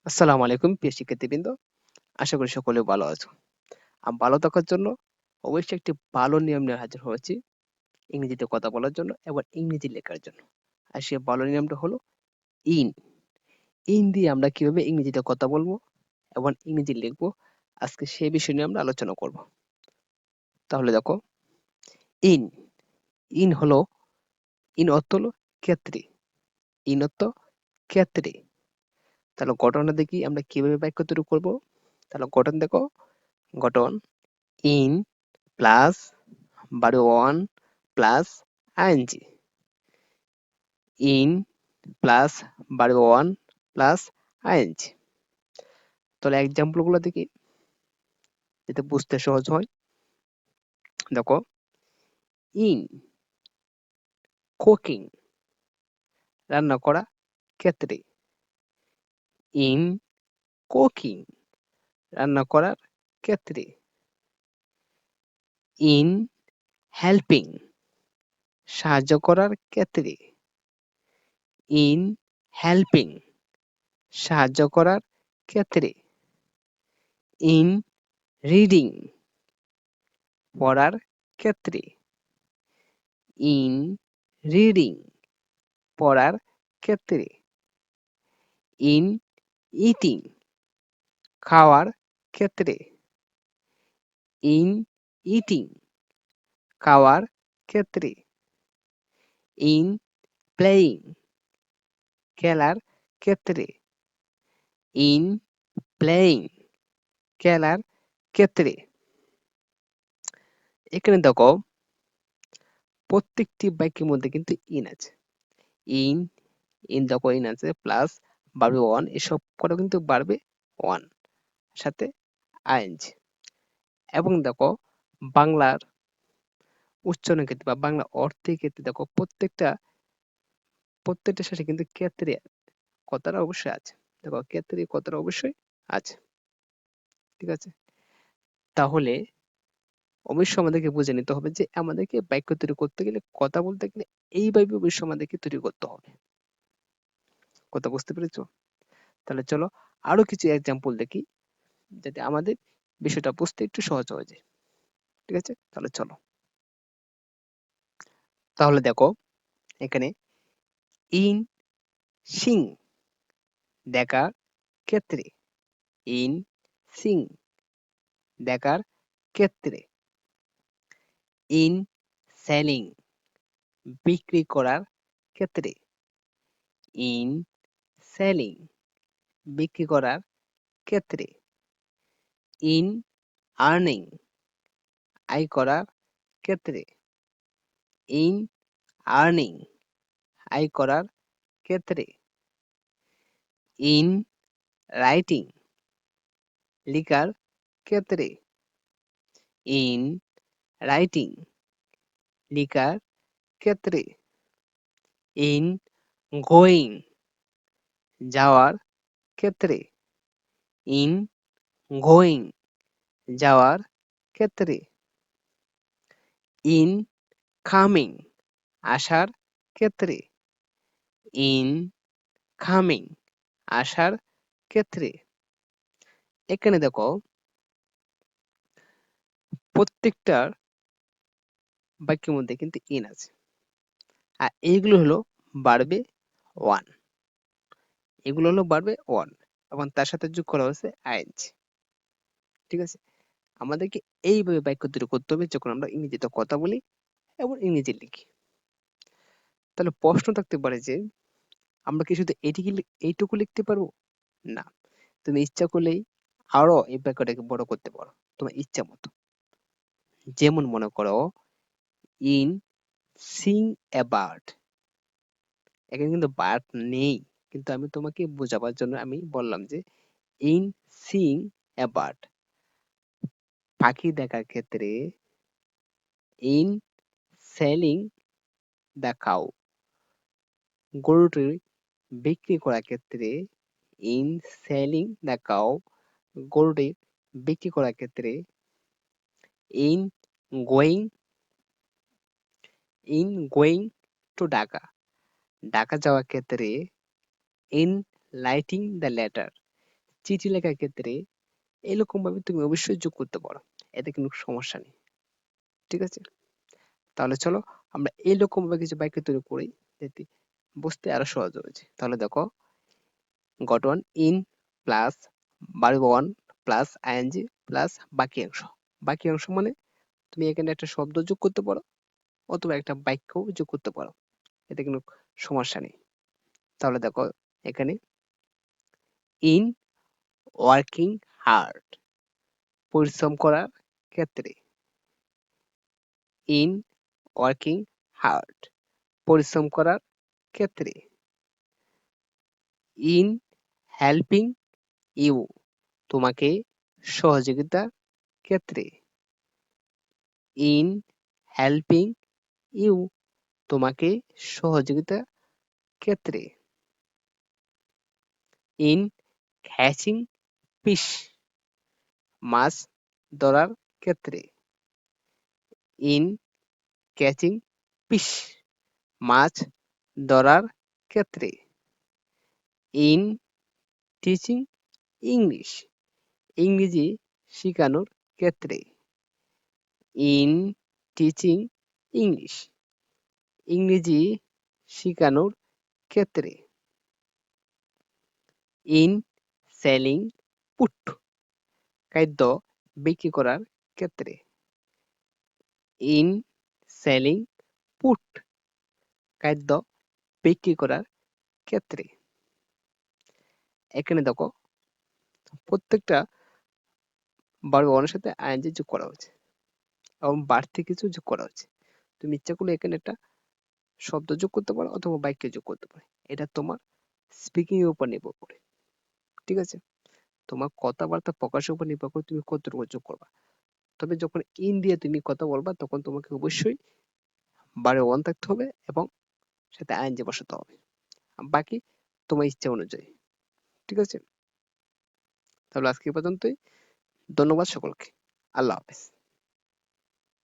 আসসালামু আলাইকুম প্রিয় শিক্ষার্থীবৃন্দ। আশা করি সকলে ভালো আছো। ভালো থাকার জন্য অবশ্যই একটি ভালো নিয়ম নিয়ে হাজির হয়েছি ইংরেজিতে কথা বলার জন্য এবং ইংরেজি লেখার জন্য। আর সেই ভালো নিয়মটা হলো ইন। ইন দিয়ে আমরা কিভাবে ইংরেজিতে কথা বলবো এবং ইংরেজি লিখবো, আজকে সেই বিষয় নিয়ে আমরা আলোচনা করব। তাহলে দেখো, ইন। ইন হলো ইন অর্থ হলো ক্ষেত্রে। ইন অর্থ ক্ষেত্রে। তাহলে ঘটনা দেখি আমরা কিভাবে বাক্য তৈরি করব। তাহলে গঠন দেখো, গঠন ইন প্লাস বাড়ি one plus I N G. In plus বাড়ি ওয়ান প্লাস আইএনজি। তাহলে এক্সাম্পল গুলো দেখি যাতে বুঝতে সহজ হয়। দেখো, ইন কুকিং রান্না করা ক্ষেত্রে। ইন কুকিং রান্না করার ক্ষেত্রে। ইন হেল্পিং সাহায্য করার ক্ষেত্রে। ইন হেল্পিং সাহায্য করার ক্ষেত্রে। ইন রিডিং পড়ার ক্ষেত্রে। ইন রিডিং পড়ার ক্ষেত্রে। ইন ইটিং খাওয়ার ক্ষেত্রে। ইন ইটিং খাওয়ার ক্ষেত্রে। ইন প্লেয়িং খেলার ক্ষেত্রে। ইন প্লেয়িং খেলার ক্ষেত্রে। এখানে দেখো, প্রত্যেকটি বাক্যের মধ্যে কিন্তু ইন আছে। ইন ইন দেখো, ইন আছে প্লাস বাড়বে ওয়ান, এসব করে কিন্তু বাড়বে ওয়ান সাথে আইএনজি। এবং দেখো, বাংলার উচ্চারণের ক্ষেত্রে বা বাংলা অর্থের ক্ষেত্রে দেখো, প্রত্যেকটার শেষে কিন্তু ক্ষেত্রে কথাটা অবশ্যই আছে। দেখো, ক্ষেত্রে কথাটা অবশ্যই আছে। ঠিক আছে? তাহলে অবশ্যই আমাদেরকে বুঝে নিতে হবে যে আমাদেরকে বাক্য তৈরি করতে গেলে, কথা বলতে গেলে এইভাবে অবশ্যই আমাদেরকে তৈরি করতে হবে। কথা বুঝতে পেরেছো? তাহলে চলো আরো কিছু এক্সাম্পল দেখি যাতে আমাদের বিষয়টা বুঝতে একটু সহজ হয়ে যায়। ঠিক আছে? তাহলে চলো। তাহলে দেখো, এখানে ইন সিং দেখার ক্ষেত্রে। ইন সিং দেখার ক্ষেত্রে। ইন সেলিং বিক্রি করার ক্ষেত্রে। ইন সেলিং বিক্রি করার ক্ষেত্রে। ইন আর্নিং আয় করার ক্ষেত্রে। ইন আর্নিং আয় করার ক্ষেত্রে। ইন রাইটিং লিখার ক্ষেত্রে। ইন রাইটিং লিখার ক্ষেত্রে। ইন গোয়িং যাওয়ার ক্ষেত্রে। ইন গোয়িং যাওয়ার ক্ষেত্রে। ইন কামিং আসার ক্ষেত্রে। ইন কামিং আসার ক্ষেত্রে। এখানে দেখো, প্রত্যেকটার বাক্যের মধ্যে কিন্তু ইন আছে। আর এইগুলো হলো বাড়বে ওয়ান। এগুলো হলো বাড়বে ওয়ান এবং তার সাথে যোগ করা হয়েছে আইএনজি। ঠিক আছে? আমাদেরকে এইভাবে বাক্য তৈরি করতে হবে যখন আমরা ইংরেজিতে কথা বলি এবং ইংরেজি লিখি। তাহলে প্রশ্ন থাকতে পারে যে আমরা কি শুধু এইটুকু লিখতে পারবো? না, তুমি ইচ্ছা করলেই আরো এই বাক্যটাকে বড় করতে পারো তোমার ইচ্ছা মতো। যেমন মনে করো, ইন সিং এ বার্ড। এখানে কিন্তু বার্ড নেই, কিন্তু আমি তোমাকে বোঝাবার জন্য আমি বললাম যে ইন সিং এ বার্ড পাখি দেখার ক্ষেত্রে। ইন সেলিং দ্য কাউ গরুটি বিক্রি করার ক্ষেত্রে। ইন সেলিং দ্য কাউ গরুটি বিক্রি করার ক্ষেত্রে। In going in going to Dhaka Dhaka যাওয়ার ক্ষেত্রে। ইন রাইটিং দ্য লেটার চিঠি লেখার ক্ষেত্রে এরকম ভাবে তুমি অবশ্যই যোগ করতে পারো, এতে কোনো সমস্যা নেই। ঠিক আছে, তাহলে চলো আমরা এইরকম ভাবে কিছু বাক্য তৈরি করি যাতে বুঝতে আরো সহজ হয়েছে। তাহলে দেখো, got one in plus verb one plus I N G plus বাকি অংশ। বাকি অংশ মানে তুমি এখানে একটা শব্দ যোগ করতে পারো অথবা একটা বাক্য যোগ করতে পারো, এতে কোনো সমস্যা নেই। তাহলে দেখো এখানে ইন ওয়ার্কিং হার্ড, পরিশ্রম করার ক্ষেত্রে। ইন ওয়ার্কিং হার্ড, পরিশ্রম করার ক্ষেত্রে। ইন হেল্পিং ইউ, তোমাকে সহযোগিতার ক্ষেত্রে। ইন হেল্পিং ইউ, তোমাকে সহযোগিতার ক্ষেত্রে। ইন ক্যাচিং ফিশ, মাছ ধরার ক্ষেত্রে। ইন ক্যাচিং ফিশ, মাছ ধরার ক্ষেত্রে। ইন টিচিং ইংলিশ, ইংরেজি শেখানোর ক্ষেত্রে। ইন টিচিং ইংলিশ, ইংরেজি শেখানোর ক্ষেত্রে। ইন সেলিং ফুড, খাদ্য বিক্রি করার ক্ষেত্রে। ইন সেলিং ফুড, খাদ্য বিক্রি করার ক্ষেত্রে। এখানে দেখো প্রত্যেকটা ভার্ব ওয়ানের সাথে আইএনজি যোগ করা হয়েছে এবং বাড়তি কিছু যোগ করা হয়েছে। তুমি ইচ্ছা করলে এখানে একটা শব্দ যোগ করতে পারো অথবা বাক্য যোগ করতে পারো, এটা তোমার স্পিকিং এর উপর নির্ভর করে। ঠিক আছে, তোমার কথাবার্তা প্রকাশের উপর নির্ভর করে তুমি কতটুকু যোগ করবা। তবে যখন ইন দিয়ে তুমি কথা বলবা তখন তোমাকে অবশ্যই বারে ওয়ান থাকতে হবে এবং সাথে আইএনজি বসাতে হবে, বাকি তোমার ইচ্ছা অনুযায়ী। ঠিক আছে, তাহলে আজকে এই পর্যন্তই। ধন্যবাদ সকলকে। আল্লাহ হাফেজ।